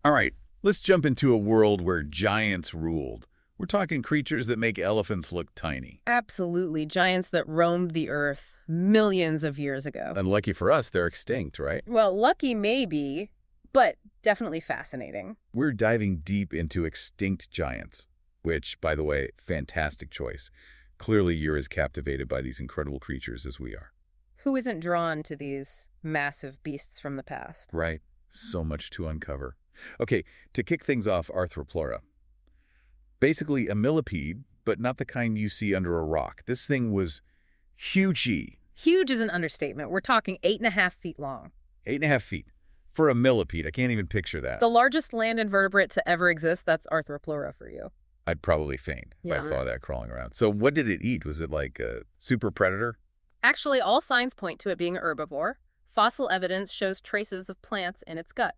All right, let's jump into a world where giants ruled. We're talking creatures that make elephants look tiny. Absolutely. Giants that roamed the earth millions of years ago. Unlucky for us, they're extinct, right? Well, lucky maybe, but definitely fascinating. We're diving deep into extinct giants, which, by the way, fantastic choice. Clearly, you're as captivated by these incredible creatures as we are. Who isn't drawn to these massive beasts from the past? Right? So much to uncover. Okay, to kick things off, Arthroplura. Basically a millipede, but not the kind you see under a rock. This thing was huge. Huge is an understatement. We're talking 8.5 feet long. 8.5 feet. For a millipede, I can't even picture that. The largest land invertebrate to ever exist, that's Arthroplura for you. I'd probably faint if I Yeah. saw that crawling around. So what did it eat? Was it like a super predator? Actually, all signs point to it being a herbivore. Fossil evidence shows traces of plants in its gut.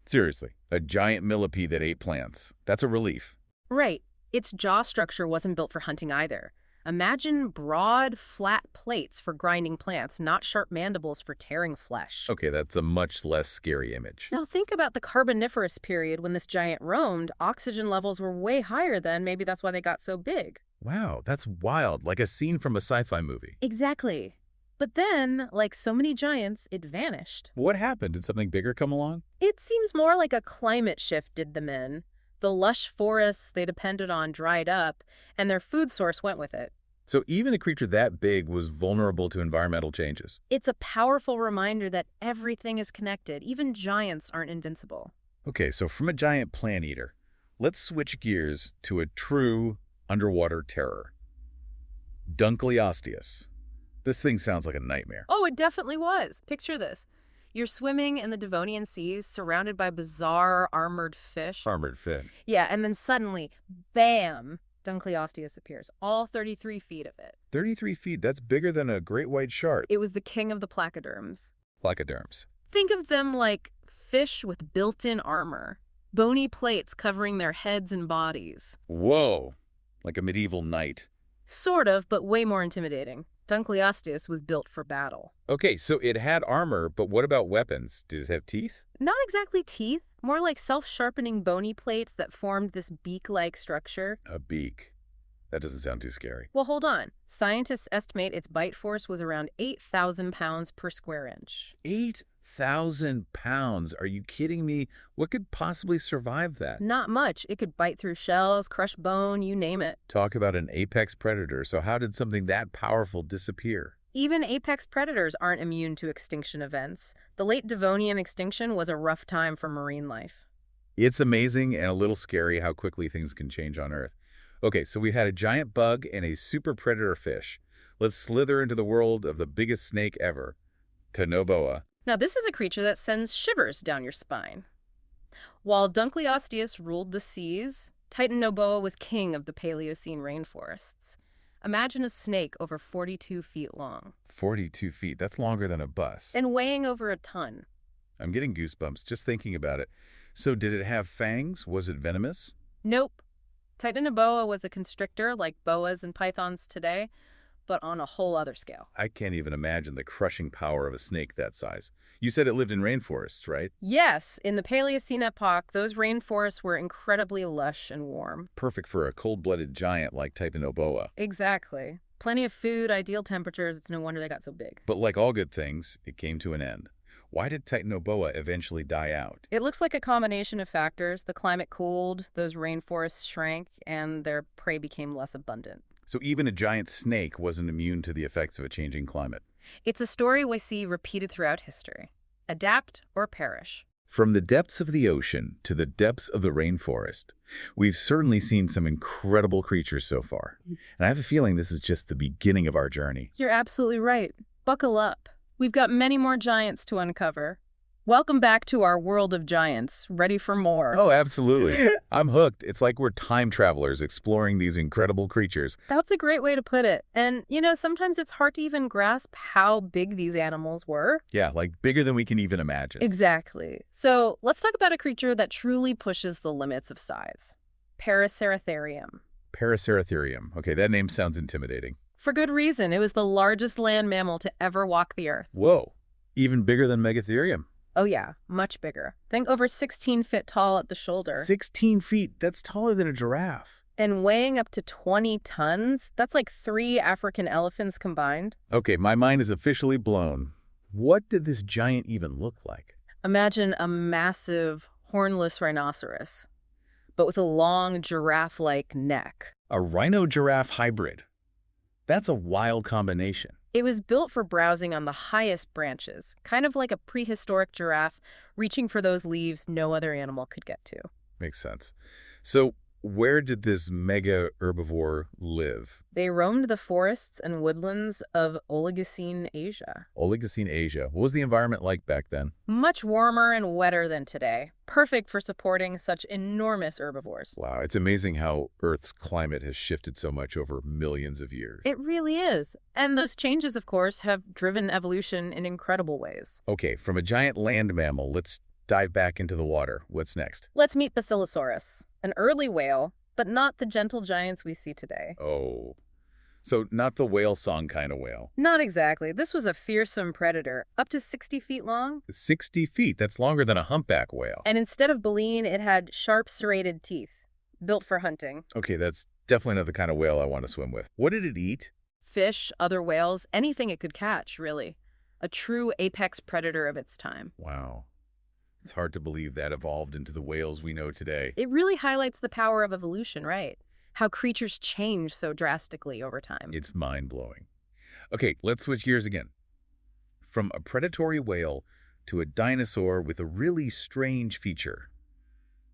Seriously, a giant millipede that ate plants. That's a relief. Right. Its jaw structure wasn't built for hunting either. Imagine broad, flat plates for grinding plants, not sharp mandibles for tearing flesh. Okay, that's a much less scary image. Now think about the Carboniferous period when this giant roamed. Oxygen levels were way higher then. Maybe that's why they got so big. Wow, that's wild, like a scene from a sci-fi movie. Exactly. But then, like so many giants, it vanished. What happened? Did something bigger come along? It seems more like a climate shift did them in. The lush forests they depended on dried up, and their food source went with it. So even a creature that big was vulnerable to environmental changes. It's a powerful reminder that everything is connected. Even giants aren't invincible. Okay, so from a giant plant eater, let's switch gears to a true underwater terror. Dunkleosteus. This thing sounds like a nightmare. Oh, it definitely was. Picture this. You're swimming in the Devonian seas, surrounded by bizarre armored fish. Armored fin. Yeah, and then suddenly, bam, Dunkleosteus appears, all 33 feet of it. 33 feet, that's bigger than a great white shark. It was the king of the placoderms. Placoderms. Think of them like fish with built-in armor, bony plates covering their heads and bodies. Whoa, like a medieval knight. Sort of, but way more intimidating. Dunkleosteus was built for battle. Okay, so it had armor, but what about weapons? Did it have teeth? Not exactly teeth, more like self-sharpening bony plates that formed this beak-like structure. A beak. That doesn't sound too scary. Well, hold on. Scientists estimate its bite force was around 8,000 pounds per square inch. 8,000 pounds. Are you kidding me? What could possibly survive that? Not much. It could bite through shells, crush bone, you name it. Talk about an apex predator. So how did something that powerful disappear? Even apex predators aren't immune to extinction events. The late Devonian extinction was a rough time for marine life. It's amazing and a little scary how quickly things can change on Earth. Okay, so we've had a giant bug and a super predator fish. Let's slither into the world of the biggest snake ever, Tanoboa. Now, this is a creature that sends shivers down your spine. While Dunkleosteus ruled the seas, Titanoboa was king of the Paleocene rainforests. Imagine a snake over 42 feet long 42 feet. That's longer than a bus. and weighing over a ton. I'm getting goosebumps just thinking about it. So did it have fangs? Was it venomous? Nope. Titanoboa was a constrictor like boas and pythons today, but on a whole other scale. I can't even imagine the crushing power of a snake that size. You said it lived in rainforests, right? Yes, in the Paleocene epoch, those rainforests were incredibly lush and warm. Perfect for a cold-blooded giant like Titanoboa. Exactly. Plenty of food, ideal temperatures. It's no wonder they got so big. But like all good things, it came to an end. Why did Titanoboa eventually die out? It looks like a combination of factors. The climate cooled, those rainforests shrank, and their prey became less abundant. So even a giant snake wasn't immune to the effects of a changing climate. It's a story we see repeated throughout history. Adapt or perish. From the depths of the ocean to the depths of the rainforest, we've certainly seen some incredible creatures so far. And I have a feeling this is just the beginning of our journey. You're absolutely right. Buckle up. We've got many more giants to uncover. Welcome back to our world of giants. Ready for more? Oh, absolutely. I'm hooked. It's like we're time travelers exploring these incredible creatures. That's a great way to put it. And, sometimes it's hard to even grasp how big these animals were. Yeah, like bigger than we can even imagine. Exactly. So let's talk about a creature that truly pushes the limits of size. Paraceratherium. Paraceratherium. Okay, that name sounds intimidating. For good reason. It was the largest land mammal to ever walk the earth. Whoa, even bigger than Megatherium. Oh yeah, much bigger. Think over 16 feet tall at the shoulder. 16 feet, that's taller than a giraffe. And weighing up to 20 tons? That's like 3 African elephants combined. Okay, my mind is officially blown. What did this giant even look like? Imagine a massive, hornless rhinoceros, but with a long giraffe-like neck. A rhino-giraffe hybrid. That's a wild combination. It was built for browsing on the highest branches, kind of like a prehistoric giraffe reaching for those leaves no other animal could get to. Makes sense. So, where did this mega herbivore live? They roamed the forests and woodlands of Oligocene Asia. Oligocene Asia. What was the environment like back then? Much warmer and wetter than today, perfect for supporting such enormous herbivores. Wow, it's amazing how Earth's climate has shifted so much over millions of years. It really is. And those changes, of course, have driven evolution in incredible ways. Okay, from a giant land mammal, let's dive back into the water. What's next? Let's meet Basilosaurus, an early whale, but not the gentle giants we see today. Oh, so not the whale song kind of whale. Not exactly. This was a fearsome predator, up to 60 feet long. 60 feet, that's longer than a humpback whale. And instead of baleen, it had sharp serrated teeth, built for hunting. Okay, that's definitely not the kind of whale I want to swim with. What did it eat? Fish, other whales, anything it could catch, really. A true apex predator of its time. Wow. It's hard to believe that evolved into the whales we know today. It really highlights the power of evolution, right? How creatures change so drastically over time. It's mind-blowing. Okay, let's switch gears again. From a predatory whale to a dinosaur with a really strange feature.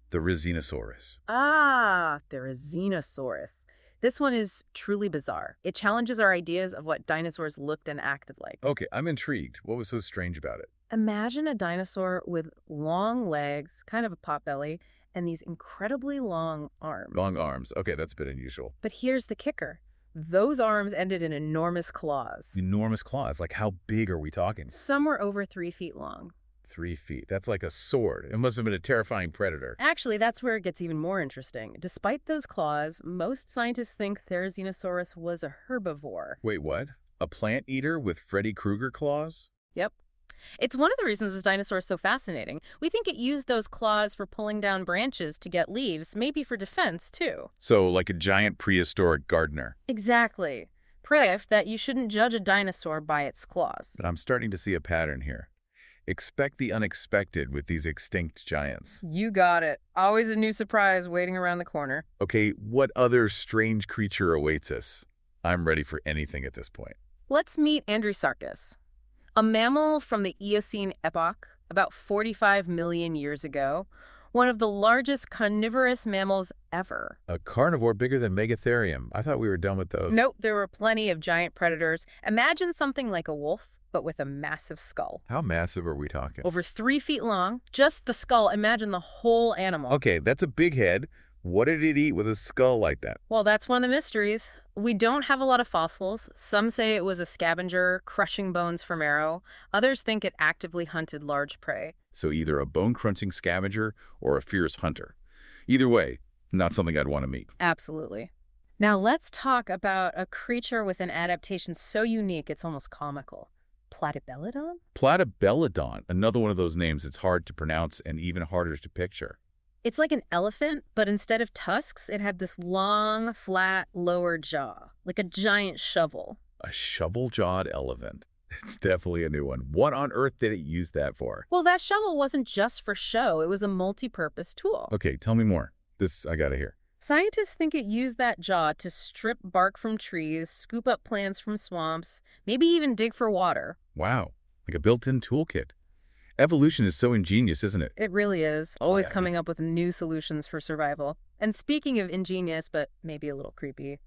The Rhizinosaurus. Ah, the Rhizinosaurus. This one is truly bizarre. It challenges our ideas of what dinosaurs looked and acted like. Okay, I'm intrigued. What was so strange about it? Imagine a dinosaur with long legs, kind of a potbelly, and these incredibly long arms. Long arms. Okay, that's a bit unusual. But here's the kicker. Those arms ended in enormous claws. Enormous claws. Like, how big are we talking? Some were over 3 feet long. 3 feet. That's like a sword. It must have been a terrifying predator. Actually, that's where it gets even more interesting. Despite those claws, most scientists think Therizinosaurus was a herbivore. Wait, what? A plant eater with Freddy Krueger claws? Yep. It's one of the reasons this dinosaur is so fascinating. We think it used those claws for pulling down branches to get leaves, maybe for defense, too. So, like a giant prehistoric gardener. Exactly. Proof that you shouldn't judge a dinosaur by its claws. But I'm starting to see a pattern here. Expect the unexpected with these extinct giants. You got it. Always a new surprise waiting around the corner. Okay, what other strange creature awaits us? I'm ready for anything at this point. Let's meet Andrewsarchus, a mammal from the Eocene epoch, about 45 million years ago, one of the largest carnivorous mammals ever. A carnivore bigger than Megatherium. I thought we were done with those. Nope, there were plenty of giant predators. Imagine something like a wolf, but with a massive skull. How massive are we talking? Over 3 feet long, just the skull. Imagine the whole animal. Okay, that's a big head. What did it eat with a skull like that? Well, that's one of the mysteries. We don't have a lot of fossils. Some say it was a scavenger, crushing bones for marrow. Others think it actively hunted large prey. So either a bone-crunching scavenger or a fierce hunter. Either way, not something I'd want to meet. Absolutely. Now let's talk about a creature with an adaptation so unique it's almost comical. Platybelodon? Platybelodon, another one of those names that's hard to pronounce and even harder to picture. It's like an elephant, but instead of tusks, it had this long, flat, lower jaw, like a giant shovel. A shovel-jawed elephant. It's definitely a new one. What on earth did it use that for? Well, that shovel wasn't just for show. It was a multi-purpose tool. Okay, tell me more. This I gotta hear. Scientists think it used that jaw to strip bark from trees, scoop up plants from swamps, maybe even dig for water. Wow, like a built-in toolkit. Evolution is so ingenious, isn't it? It really is. Always yeah. coming up with new solutions for survival. And speaking of ingenious, but maybe a little creepy,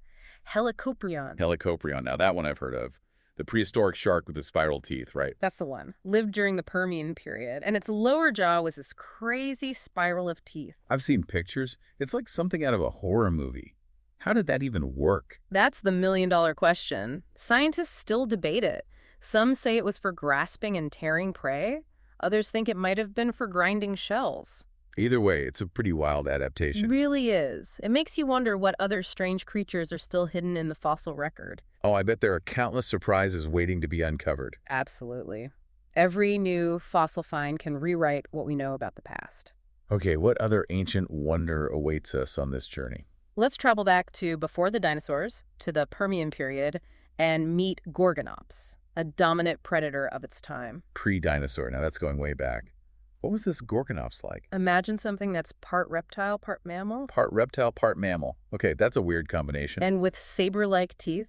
Helicoprion. Helicoprion. Now that one I've heard of. The prehistoric shark with the spiral teeth, right? That's the one. Lived during the Permian period, and its lower jaw was this crazy spiral of teeth. I've seen pictures. It's like something out of a horror movie. How did that even work? That's the million-dollar question. Scientists still debate it. Some say it was for grasping and tearing prey. Others think it might have been for grinding shells. Either way, it's a pretty wild It adaptation. really is. It makes you wonder what other strange creatures are still hidden in the fossil record. Oh, I bet there are countless surprises waiting to be uncovered. Absolutely. Every new fossil find can rewrite what we know about the past. Okay, what other ancient wonder awaits us on this journey? Let's travel back to before the dinosaurs, to the Permian period, and meet Gorgonops, a dominant predator of its time. Pre-dinosaur. Now that's going way back. What was this Gorgonops like? Imagine something that's part reptile, part mammal, Part reptile, part mammal. Okay, that's a weird combination. and with saber-like teeth,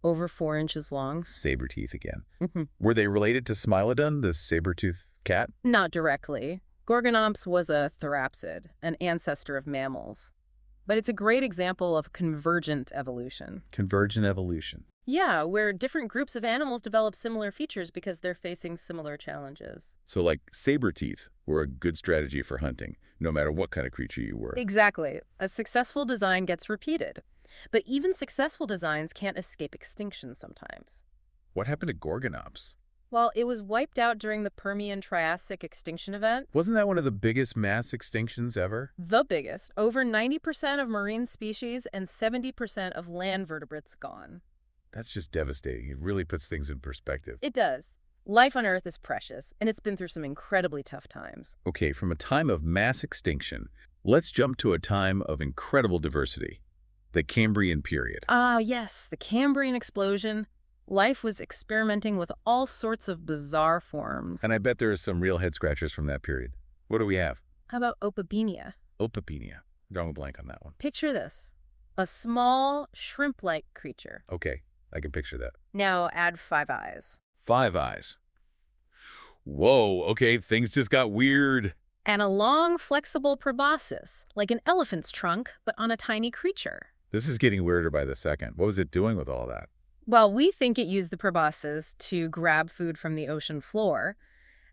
over 4 inches long. Saber teeth again. Mhm. Were they related to Smilodon, the saber-toothed cat? Not directly. Gorgonops was a therapsid, an ancestor of mammals. But it's a great example of convergent evolution. Convergent evolution. Yeah, where different groups of animals develop similar features because they're facing similar challenges. So like saber teeth were a good strategy for hunting, no matter what kind of creature you were. Exactly. A successful design gets repeated. But even successful designs can't escape extinction sometimes. What happened to Gorgonops? Well, it was wiped out during the Permian-Triassic extinction event. Wasn't that one of the biggest mass extinctions ever? The biggest. Over 90% of marine species and 70% of land vertebrates gone. That's just devastating. It really puts things in perspective. It does. Life on Earth is precious, and it's been through some incredibly tough times. Okay, from a time of mass extinction, let's jump to a time of incredible diversity. The Cambrian period. Ah, yes, the Cambrian explosion. Life was experimenting with all sorts of bizarre forms. And I bet there are some real head scratchers from that period. What do we have? How about Opabenia? Opapenia. Drawing a blank on that one. Picture this. A small, shrimp-like creature. Okay, I can picture that. Now add 5 eyes. 5 eyes. Whoa, okay, things just got weird. And a long, flexible proboscis, like an elephant's trunk, but on a tiny creature. This is getting weirder by the second. What was it doing with all that? Well, we think it used the proboscis to grab food from the ocean floor,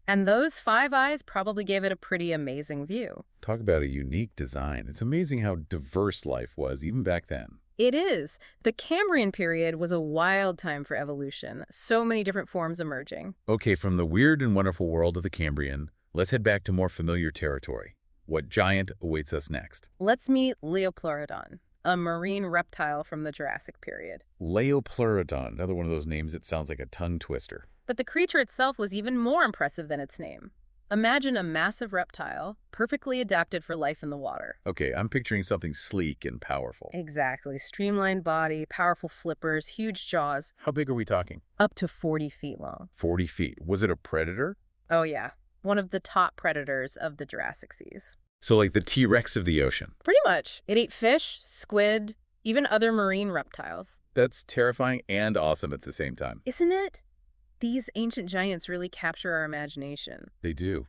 and those 5 eyes probably gave it a pretty amazing view. Talk about a unique design. It's amazing how diverse life was, even back then. It is. The Cambrian period was a wild time for evolution, so many different forms emerging. Okay, from the weird and wonderful world of the Cambrian, let's head back to more familiar territory. What giant awaits us next? Let's meet Leopleurodon, a marine reptile from the Jurassic period. Leopleurodon, another one of those names that sounds like a tongue twister. But the creature itself was even more impressive than its name. Imagine a massive reptile, perfectly adapted for life in the water. Okay, I'm picturing something sleek and powerful. Exactly. Streamlined body, powerful flippers, huge jaws, How big are we talking? up to 40 feet long. 40 feet. Was it a predator? Oh yeah, one of the top predators of the Jurassic seas. So like the T-Rex of the ocean. Pretty much. It ate fish, squid, even other marine reptiles. That's terrifying and awesome at the same time. Isn't it? These ancient giants really capture our imagination. They do.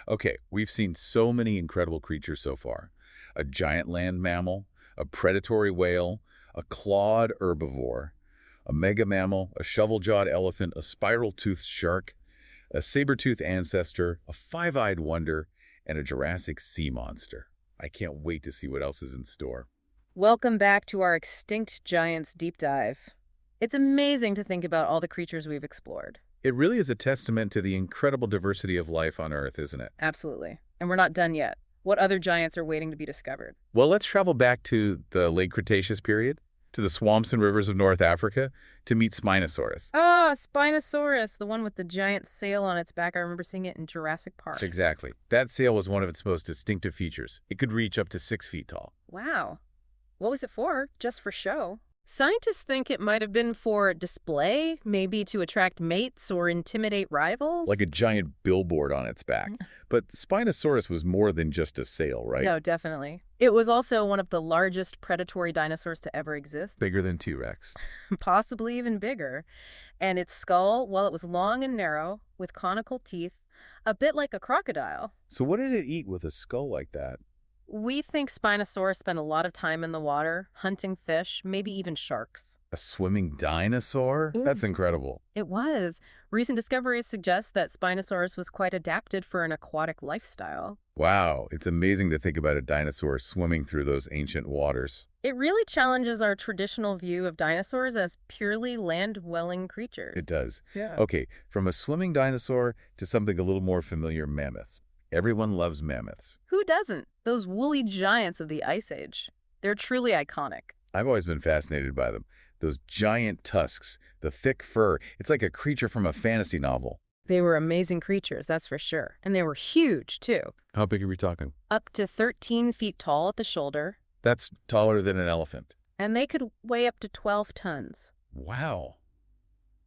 Okay, we've seen so many incredible creatures so far. A giant land mammal, a predatory whale, a clawed herbivore, a mega mammal, a shovel-jawed elephant, a spiral-toothed shark, a saber-toothed ancestor, a 5-eyed wonder, and a Jurassic sea monster. I can't wait to see what else is in store. Welcome back to our Extinct Giants deep dive. It's amazing to think about all the creatures we've explored. It really is a testament to the incredible diversity of life on Earth, isn't it? Absolutely. And we're not done yet. What other giants are waiting to be discovered? Well, let's travel back to the late Cretaceous period, to the swamps and rivers of North Africa, to meet Spinosaurus. Ah, Spinosaurus, the one with the giant sail on its back. I remember seeing it in Jurassic Park. Exactly. That sail was one of its most distinctive features. It could reach up to 6 feet tall. Wow. What was it for? Just for show? Scientists think it might have been for display, maybe to attract mates or intimidate rivals. Like a giant billboard on its back. But Spinosaurus was more than just a sail, right? No, definitely. It was also one of the largest predatory dinosaurs to ever exist, Bigger than T-Rex. possibly even bigger. And its skull, while it was long and narrow, with conical teeth, a bit like a crocodile. So what did it eat with a skull like that? We think Spinosaurus spent a lot of time in the water, hunting fish, maybe even sharks. A swimming dinosaur? Mm. That's incredible. It was. Recent discoveries suggest that Spinosaurus was quite adapted for an aquatic lifestyle. Wow, it's amazing to think about a dinosaur swimming through those ancient waters. It really challenges our traditional view of dinosaurs as purely land-dwelling creatures. It does. Yeah. Okay, from a swimming dinosaur to something a little more familiar, mammoths. Everyone loves mammoths. Who doesn't? Those woolly giants of the Ice Age. They're truly iconic. I've always been fascinated by them. Those giant tusks, the thick fur. It's like a creature from a fantasy novel. They were amazing creatures, that's for sure. And they were huge, too. How big are we talking? Up to 13 feet tall at the shoulder, That's taller than an elephant. and they could weigh up to 12 tons. Wow.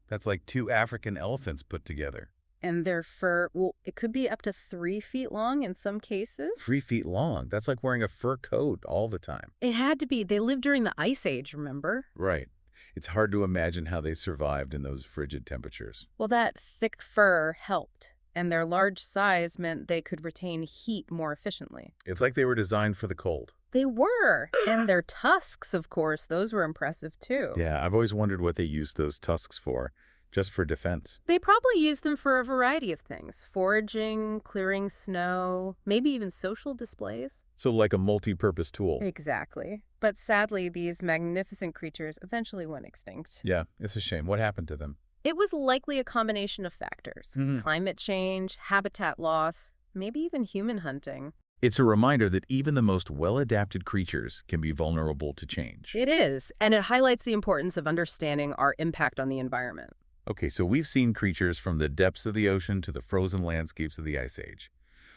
That's like 2 African elephants put together. And their fur, well, it could be up to 3 feet long in some cases. 3 feet long. That's like wearing a fur coat all the time. It had to be. They lived during the Ice Age, remember? Right. It's hard to imagine how they survived in those frigid temperatures. Well, that thick fur helped, and their large size meant they could retain heat more efficiently. It's like they were designed for the cold. They were. And their tusks, of course, those were impressive too. Yeah, I've always wondered what they used those tusks for. Just for defense. They probably used them for a variety of things. Foraging, clearing snow, maybe even social displays. So like a multi-purpose tool. Exactly. But sadly, these magnificent creatures eventually went extinct. Yeah, it's a shame. What happened to them? It was likely a combination of factors. Mhm. Climate change, habitat loss, maybe even human hunting. It's a reminder that even the most well-adapted creatures can be vulnerable to change. It is, and it highlights the importance of understanding our impact on the environment. Okay, so we've seen creatures from the depths of the ocean to the frozen landscapes of the Ice Age.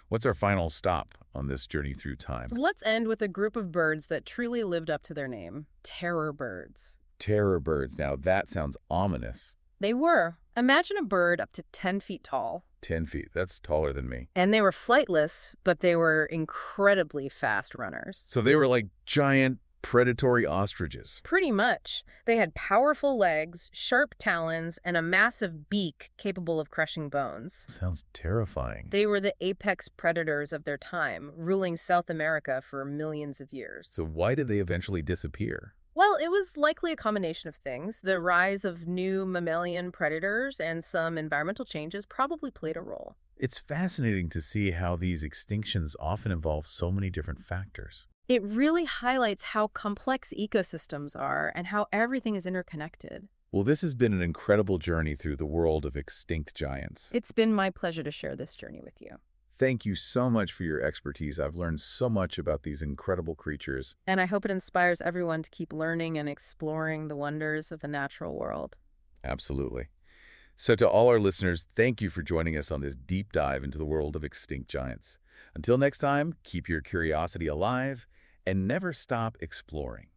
What's our final stop on this journey through time? Let's end with a group of birds that truly lived up to their name, terror birds. Terror birds. Now that sounds ominous. They were. Imagine a bird up to 10 feet tall. 10 feet. That's taller than me. And they were flightless, but they were incredibly fast runners. So they were like giant predatory ostriches. Pretty much. They had powerful legs, sharp talons, and a massive beak capable of crushing bones. Sounds terrifying. They were the apex predators of their time, ruling South America for millions of years. So why did they eventually disappear? Well, it was likely a combination of things. The rise of new mammalian predators and some environmental changes probably played a role. It's fascinating to see how these extinctions often involve so many different factors. It really highlights how complex ecosystems are and how everything is interconnected. Well, this has been an incredible journey through the world of extinct giants. It's been my pleasure to share this journey with you. Thank you so much for your expertise. I've learned so much about these incredible creatures. And I hope it inspires everyone to keep learning and exploring the wonders of the natural world. Absolutely. So to all our listeners, thank you for joining us on this deep dive into the world of extinct giants. Until next time, keep your curiosity alive and never stop exploring.